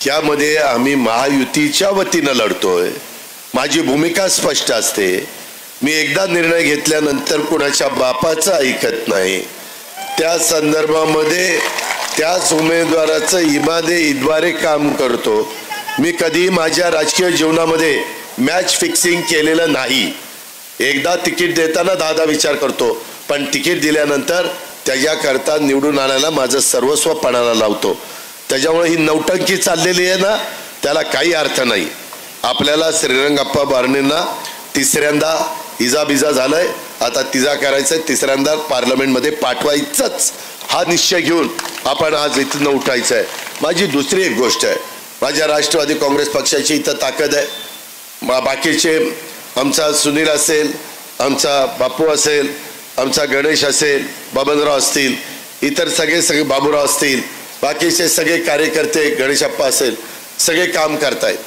त्यामध्ये आम्ही महायुतीच्या वतीनं लढतोय। माझी भूमिका स्पष्ट असते। मी एकदा निर्णय घेतल्यानंतर कुणाच्या बापाचं ऐकत नाही। त्या संदर्भामध्ये त्याच उमेदवाराचं इमादे इद्वारे काम करतो। मी कधी माझ्या राजकीय जीवनामध्ये मॅच फिक्सिंग केलेलं नाही। एकदा तिकीट देताना दादा विचार करतो, पण तिकीट दिल्यानंतर त्याच्याकरता निवडून आणायला माझं सर्वस्व पणाला लावतो। त्याच्यामुळे ही नौटंकी चाललेली आहे ना, त्याला काही अर्थ नाही। आपल्याला श्रीरंगप्पा बारणेंना तिसऱ्यांदा इजाबिजा झालाय, आता तिजा करायचंय, तिसऱ्यांदा पार्लमेंटमध्ये पाठवायचंच हा निश्चय घेऊन आपण आज इथनं उठायचं आहे। माझी दुसरी एक गोष्ट आहे, माझ्या राष्ट्रवादी काँग्रेस पक्षाची इथं ताकद आहे। बाकीचे आमचा सुनील असेल, आमचा बापू असेल, आमचा गणेश असेल, बबनराव असतील, इतर सगळे बाबूराव असतील, बाकीचे सगळे कार्यकर्ते, गणेशप्पा असेल, सगळे काम करतायत।